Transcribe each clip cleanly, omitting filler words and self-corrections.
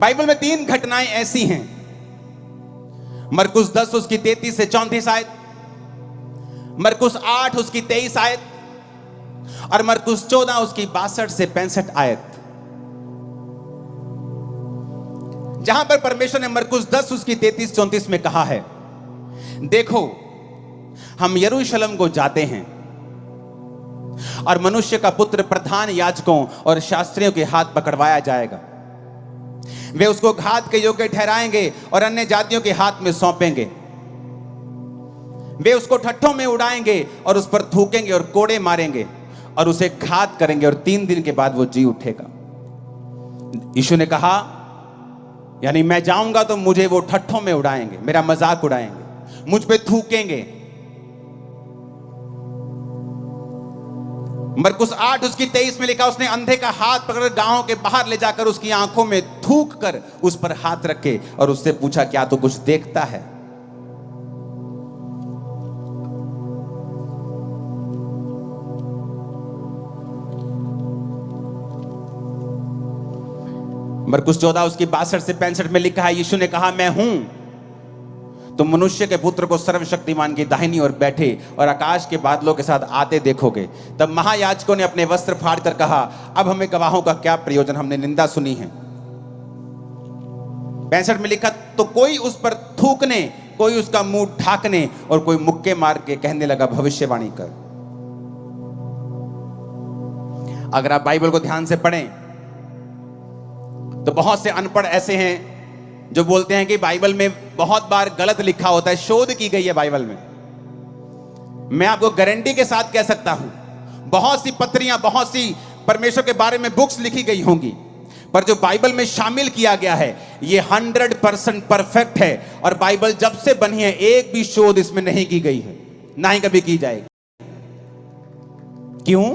Bible में 3 घटनाएं ऐसी हैं। मरकुस 10 उसकी 33 से 34 आयत, मरकुस 8 उसकी 23 आयत और मरकुस 14 उसकी 62 से 65 आयत। जहां पर परमेश्वर ने मरकुस 10 उसकी 33-34 में कहा है, देखो हम यरूशलेम को जाते हैं और मनुष्य का पुत्र प्रधान याजकों और शास्त्रियों के हाथ पकड़वाया जाएगा। वे उसको घात के योग्य ठहराएंगे और अन्य जातियों के हाथ में सौंपेंगे। वे उसको ठट्ठों में उड़ाएंगे और उस पर थूकेंगे और कोड़े मारेंगे और उसे घात करेंगे और 3 दिन के बाद वो जी उठेगा। यीशु ने कहा, यानी मैं जाऊंगा तो मुझे वो ठट्ठों में उड़ाएंगे, मेरा मजाक उड़ाएंगे, मुझ पे थूकेंगे। मरकुस 8 उसकी 23 में लिखा, उसने अंधे का हाथ पकड़ गांव के बाहर ले जाकर उसकी आंखों में थूक कर उस पर हाथ रखे और उससे पूछा, क्या तू कुछ देखता है? मरकुस 14 उसकी 62 से 65 में लिखा है, यीशु ने कहा, मैं हूं तो मनुष्य के पुत्र को सर्वशक्तिमान की दाहिनी ओर बैठे और आकाश के बादलों के साथ आते देखोगे। तब महायाजकों ने अपने वस्त्र फाड़कर कहा, अब हमें गवाहों का क्या प्रयोजन, हमने निंदा सुनी है। 65 में लिखा, तो कोई उस पर थूकने, कोई उसका मुंह ढाकने और कोई मुक्के मार के कहने लगा, भविष्यवाणी कर। अगर आप बाइबल को ध्यान से पढ़ें तो बहुत से अनपढ़ ऐसे हैं जो बोलते हैं कि बाइबल में बहुत बार गलत लिखा होता है, शोध की गई है बाइबल में। मैं आपको गारंटी के साथ कह सकता हूं, बहुत सी पत्रियां, बहुत सी परमेश्वर के बारे में बुक्स लिखी गई होंगी, पर जो बाइबल में शामिल किया गया है ये 100% परफेक्ट है। और बाइबल जब से बनी है एक भी शोध इसमें नहीं की गई है, ना ही कभी की जाएगी। क्यों?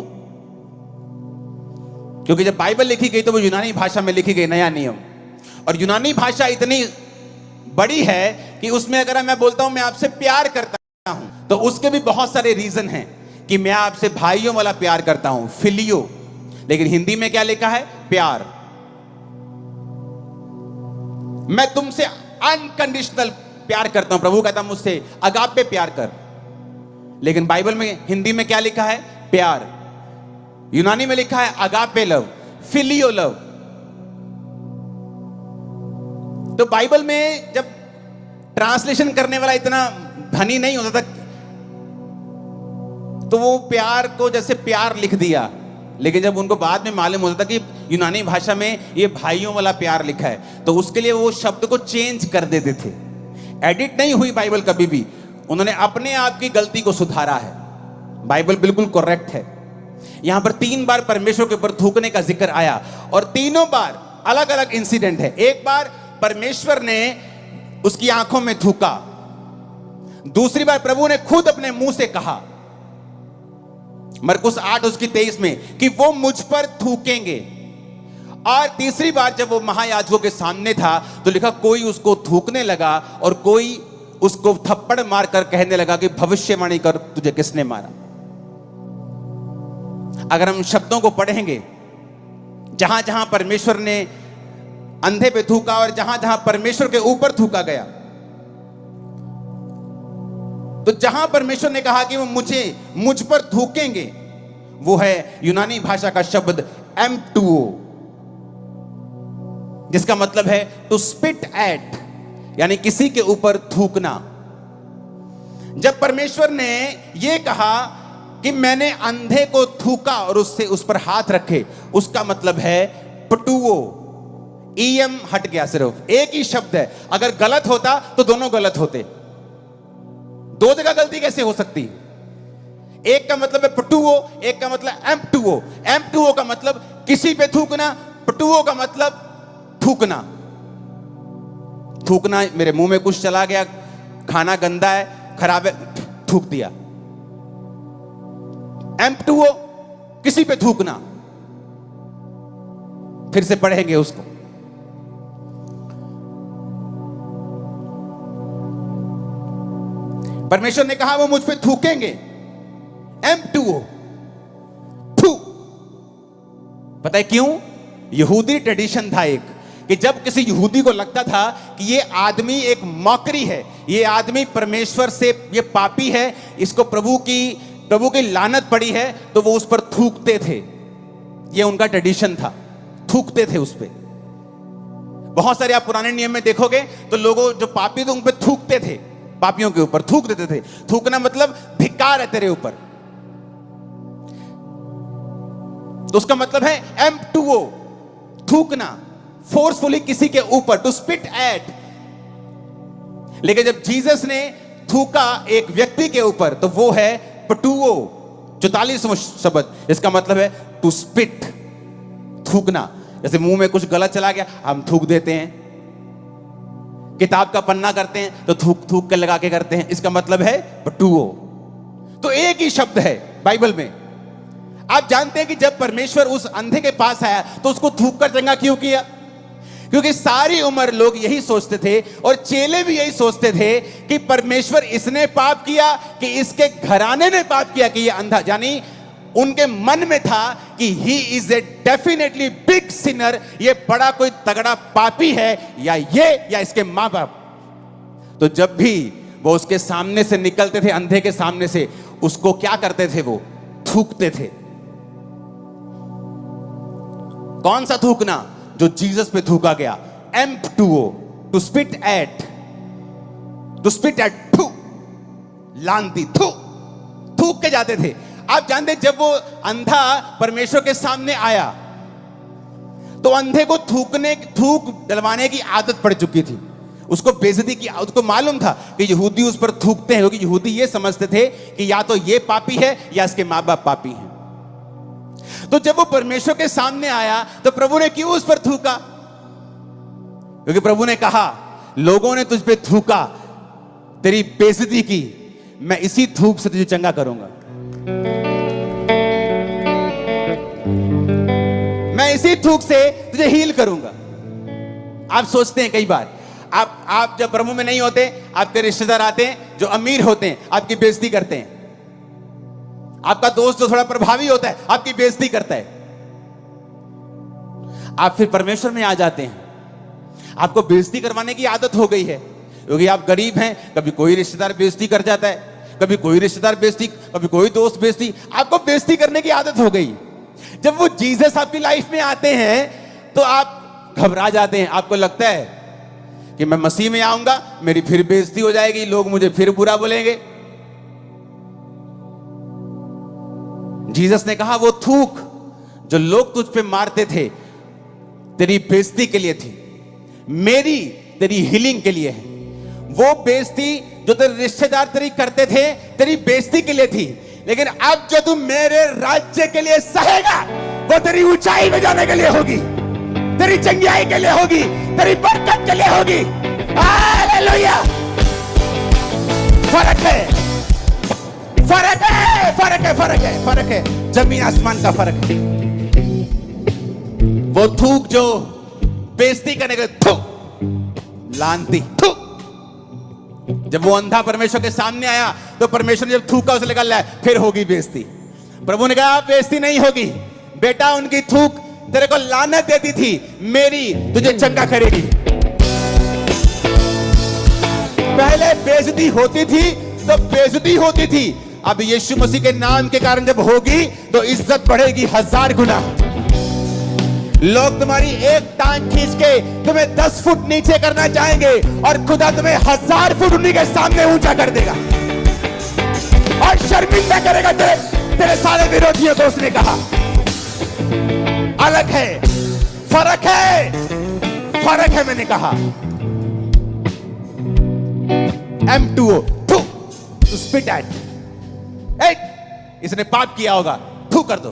क्योंकि जब बाइबल लिखी गई तो वो यूनानी भाषा में लिखी गई, नया नियम। और यूनानी भाषा इतनी बड़ी है कि उसमें अगर मैं बोलता हूं मैं आपसे प्यार करता हूं तो उसके भी बहुत सारे रीजन हैं कि मैं आपसे भाइयों वाला प्यार करता हूं, फिलियो। लेकिन हिंदी में क्या लिखा है? प्यार। मैं तुमसे अनकंडीशनल प्यार करता हूं, प्रभु कहता मुझसे अगापे प्यार कर। लेकिन बाइबल में हिंदी में क्या लिखा है? प्यार। यूनानी में लिखा है अगापे लव, फिलियो लव। तो बाइबल में जब ट्रांसलेशन करने वाला इतना धनी नहीं होता था तो वो प्यार को जैसे प्यार लिख दिया। लेकिन जब उनको बाद में मालूम होता था कि यूनानी भाषा में ये भाइयों वाला प्यार लिखा है तो उसके लिए वो शब्द को चेंज कर देते थे। एडिट नहीं हुई बाइबल कभी भी, उन्होंने अपने आप की गलती को सुधारा है। बाइबल बिल्कुल करेक्ट है। यहां पर 3 बार परमेश्वर के ऊपर थूकने का जिक्र आया और तीनों बार अलग अलग इंसिडेंट है। एक बार परमेश्वर ने उसकी आंखों में थूका, दूसरी बार प्रभु ने खुद अपने मुंह से कहा मरकुस 8 उसकी 23 में कि वो मुझ पर थूकेंगे। और तीसरी बार जब वो महायाजकों के सामने था तो लिखा, कोई उसको थूकने लगा और कोई उसको थप्पड़ मारकर कहने लगा कि भविष्यवाणी कर, तुझे किसने मारा। अगर हम शब्दों को पढ़ेंगे, जहां जहां परमेश्वर ने अंधे पे थूका और जहां जहां परमेश्वर के ऊपर थूका गया, तो जहां परमेश्वर ने कहा कि वो मुझ पर थूकेंगे, वो है यूनानी भाषा का शब्द M2O, जिसका मतलब है टू स्पिट एट, यानी किसी के ऊपर थूकना। जब परमेश्वर ने यह कहा कि मैंने अंधे को थूका और उससे उस पर हाथ रखे, उसका मतलब है पटुओ। EM हट गया, सिर्फ एक ही शब्द है। अगर गलत होता तो दोनों गलत होते। 2 जगह गलती कैसे हो सकती? एक का मतलब है पटुओ, एक का मतलब M2O। M2O का मतलब किसी पे थूकना, पटुओ का मतलब थूकना। थूकना, मेरे मुंह में कुछ चला गया, खाना गंदा है, खराब है, थूक दिया। M2O किसी पे थूकना। फिर से पढ़ेंगे उसको। परमेश्वर ने कहा वो मुझ पे थूकेंगे, M2O, थू। पता है क्यों? यहूदी ट्रेडिशन था एक कि जब किसी यहूदी को लगता था कि ये आदमी एक मौकरी है, ये आदमी परमेश्वर से, ये पापी है, इसको प्रभु की लानत पड़ी है, तो वो उस पर थूकते थे। ये उनका ट्रेडिशन था, थूकते थे उस पे। बहुत सारे आप पुराने नियम में देखोगे तो लोगों जो पापी थे उन पे थूकते थे, पापियों के ऊपर थूक देते थे। थूकना मतलब धिक्कार है तेरे ऊपर, तो उसका मतलब है M2O, थूकना, फोर्सफुली किसी के ऊपर, टू स्पिट एट। लेकिन जब जीसस ने थूका एक व्यक्ति के ऊपर तो वो है पटुओ, 44वां शब्द, इसका मतलब है टू स्पिट, थूकना। जैसे मुंह में कुछ गलत चला गया हम थूक देते हैं, किताब का पन्ना करते हैं तो थूक थूक के लगा के करते हैं, इसका मतलब है पटुओ। तो एक ही शब्द है बाइबल में। आप जानते हैं कि जब परमेश्वर उस अंधे के पास आया तो उसको थूक कर चंगा क्यों किया? क्योंकि सारी उम्र लोग यही सोचते थे और चेले भी यही सोचते थे कि परमेश्वर इसने पाप किया कि इसके घराने ने पाप किया कि ये अंधा, यानी उनके मन में था कि he is a definitely big Sinner, ये बड़ा कोई तगड़ा पापी है, या ये या इसके मां बाप। तो जब भी वो उसके सामने से निकलते थे, अंधे के सामने से, उसको क्या करते थे? वो थूकते थे। कौन सा थूकना? जो जीसस पे थूका गया, M2O, to spit at, to spit at, थू, लानती, थू, थूक के जाते थे। आप जानते जब वो अंधा परमेश्वर के सामने आया तो अंधे को थूक डलवाने की आदत पड़ चुकी थी, उसको बेइज्जती की, उसको मालूम था कि यहूदी उस पर थूकते हैं, क्योंकि यहूदी ये समझते थे कि या तो ये पापी है या इसके मां बाप पापी हैं। तो जब वो परमेश्वर के सामने आया तो प्रभु ने क्यों उस पर थूका? क्योंकि प्रभु ने कहा लोगों ने तुझ पे थूका, तेरी बेइज्जती की, मैं इसी थूक से तुझे चंगा करूंगा, मैं इसी थूक से तुझे हील करूंगा। आप सोचते हैं कई बार, आप जब प्रभु में नहीं होते, आपके रिश्तेदार आते हैं जो अमीर होते हैं, आपकी बेइज्जती करते हैं। आपका दोस्त जो थोड़ा प्रभावी होता है आपकी बेइज्जती करता है। आप फिर परमेश्वर में आ जाते हैं, आपको बेइज्जती करवाने की आदत हो गई है, क्योंकि आप गरीब हैं। कभी कोई रिश्तेदार बेइज्जती कर जाता है, कभी कोई रिश्तेदार बेइज्जती, कभी कोई दोस्त बेइज्जती, आपको बेइज्जती करने की आदत हो गई। जब वो जीसस आपकी लाइफ में आते हैं तो आप घबरा जाते हैं, आपको लगता है कि मैं मसीह में आऊंगा, मेरी फिर बेइज्जती हो जाएगी, लोग मुझे फिर बुरा बोलेंगे। जीसस ने कहा वो थूक जो लोग तुझ पे मारते थे तेरी बेइज्जती के लिए थी, मेरी तेरी हीलिंग के लिए है। वो बेइज्जती जो तेरे रिश्तेदार तेरी करते थे तेरी बेइज्जती के लिए थी, लेकिन अब जो तू मेरे राज्य के लिए सहेगा वो तेरी ऊंचाई में जाने के लिए होगी, तेरी चंगाई के लिए होगी, तेरी बरकत के लिए होगी। हालेलुया! फर्क है, फर्क है, फर्क है, फर्क है, फर्क है, जमीन आसमान का फर्क है। वो थूक जो बेइज्जती करने के, थू, लानती, थू। जब वो अंधा परमेश्वर के सामने आया तो परमेश्वर ने जब थूका उसे निकाल लाया, फिर होगी बेइज्जती। प्रभु ने कहा बेइज्जती नहीं होगी बेटा, उनकी थूक तेरे को लानत देती थी, मेरी तुझे चंगा करेगी। पहले बेइज्जती होती थी तो बेइज्जती होती थी, अब यीशु मसीह के नाम के कारण जब होगी तो इज्जत बढ़ेगी 1000 गुना। लोग तुम्हारी एक टांग खींच के तुम्हें 10 फुट नीचे करना चाहेंगे और खुदा तुम्हें 1000 फुट उन्हीं के सामने ऊंचा कर देगा और शर्मिंदा करेगा तेरे सारे विरोधियों को। उसने कहा अलग है, फर्क है, फर्क है। मैंने कहा M2O, थू, टू स्पिट एट। इसने पाप किया होगा, थू कर दो।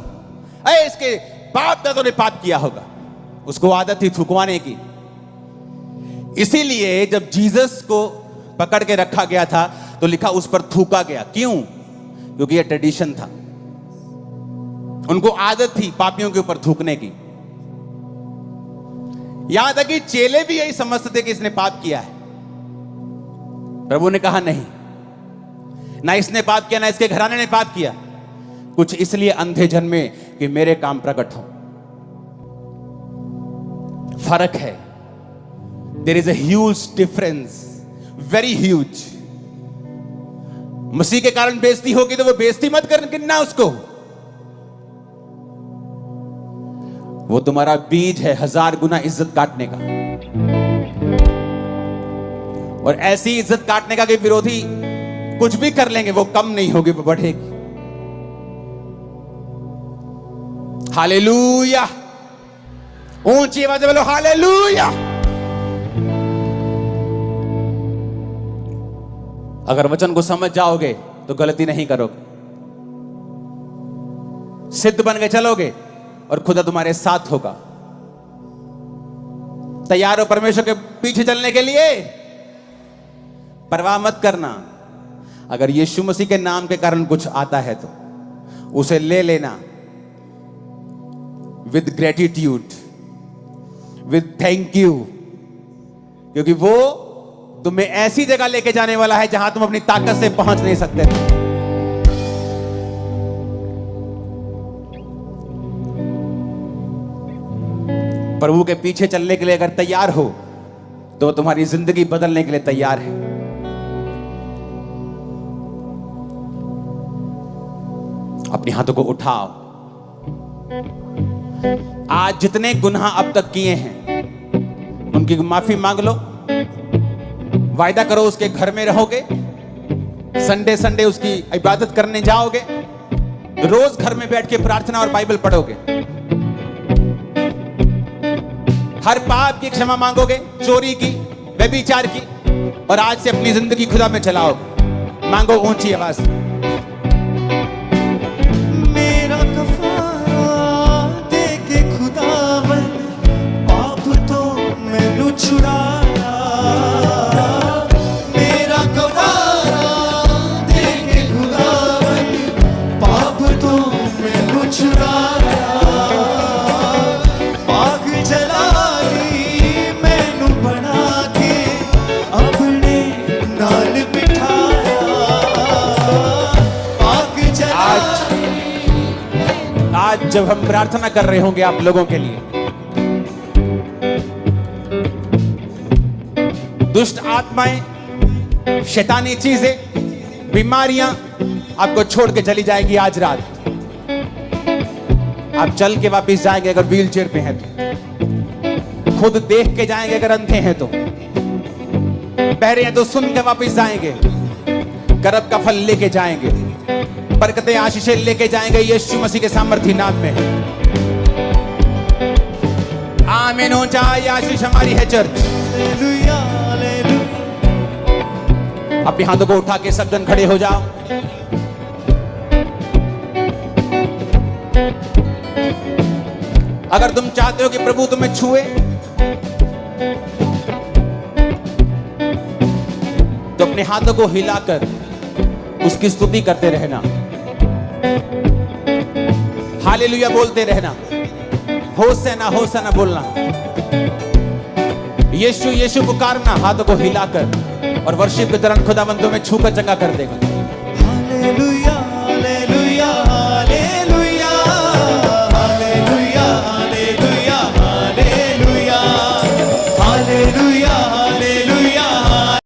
इसके बाप दादों ने पाप किया होगा, उसको आदत थी थूकवाने की। इसीलिए जब जीसस को पकड़ के रखा गया था तो लिखा उस पर थूका गया। क्यों? क्योंकि यह ट्रेडिशन था, उनको आदत थी पापियों के ऊपर थूकने की। यहां तक कि चेले भी यही समझते थे कि इसने पाप किया है। प्रभु ने कहा नहीं, ना इसने पाप किया ना इसके घराने ने पाप किया, कुछ इसलिए अंधे जन्मे कि मेरे काम प्रकट हो। फर्क है, there is a huge difference, very huge. मसीह के कारण बेइज्जती होगी तो वो बेइज्जती मत करना उसको, वो तुम्हारा बीज है 1000 गुना इज्जत काटने का, और ऐसी इज्जत काटने का कि विरोधी कुछ भी कर लेंगे, वो कम नहीं होगी, वो बढ़ेगी। हालेलुया, ऊंची आवाज में बोलो हालेलुया। अगर वचन को समझ जाओगे तो गलती नहीं करोगे, सिद्ध बन के चलोगे और खुदा तुम्हारे साथ होगा। तैयार हो परमेश्वर के पीछे चलने के लिए? परवाह मत करना। अगर यीशु मसीह के नाम के कारण कुछ आता है तो उसे ले लेना with gratitude, with thank you, क्योंकि वो तुम्हें ऐसी जगह लेके जाने वाला है जहां तुम अपनी ताकत से पहुंच नहीं सकते थे। प्रभु के पीछे चलने के लिए अगर तैयार हो तो तुम्हारी जिंदगी बदलने के लिए तैयार है। अपने हाथों को उठाओ। आज जितने गुनाह अब तक किए हैं उनकी माफी मांग लो। वायदा करो उसके घर में रहोगे, संडे संडे उसकी इबादत करने जाओगे, रोज घर में बैठ के प्रार्थना और बाइबल पढ़ोगे, हर पाप की क्षमा मांगोगे, चोरी की, व्यभिचार की, और आज से अपनी जिंदगी खुदा में चलाओगे। मांगो ऊंची आवाज। मेरा कफारा दे के खुदावन, पाप तो मैनू छुड़ाया। मेरा कफारा दे के खुदावन, पाप तो मैनू छुड़ाया। पाक जलाली मैनू बना के अपने नाल बिठाया। पाक जलाली। आज जब हम प्रार्थना कर रहे होंगे आप लोगों के लिए, दुष्ट आत्माएं, शैतानी चीजें, बीमारियां आपको छोड़ के चली जाएगी। आज रात आप चल के वापस जाएंगे अगर व्हील चेयर पे हैं तो, खुद देख के जाएंगे अगर अंधे हैं तो, बहरे हैं तो सुन के वापस जाएंगे, करब का फल लेके जाएंगे, बरकतें आशीषें लेके जाएंगे यीशु मसीह के सामर्थी नाम में। आमीन। ऊंचा आशीष हमारी है चर्च। Hallelujah, hallelujah. अपने हाथों को उठा के सब जन खड़े हो जाओ। अगर तुम चाहते हो कि प्रभु तुम्हें छुए तो अपने हाथों को हिलाकर उसकी स्तुति करते रहना, हालेलुया बोलते रहना, होसैना होसैना बोलना, यीशु यीशु पुकारना हाथों को हिलाकर, और वर्शिप के दौरान खुदावंद तुम्हें छूकर चंगा कर देगा। Hallelujah, hallelujah.